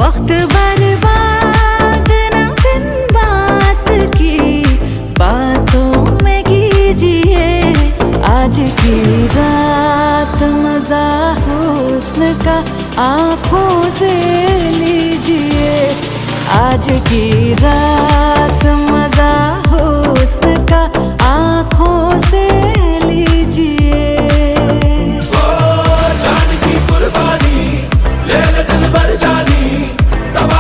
वक्त बर्बाद न बिन बात की बातों में कीजिए। आज की रात मजा हुस्न का आँखों से लीजिए। आज की रात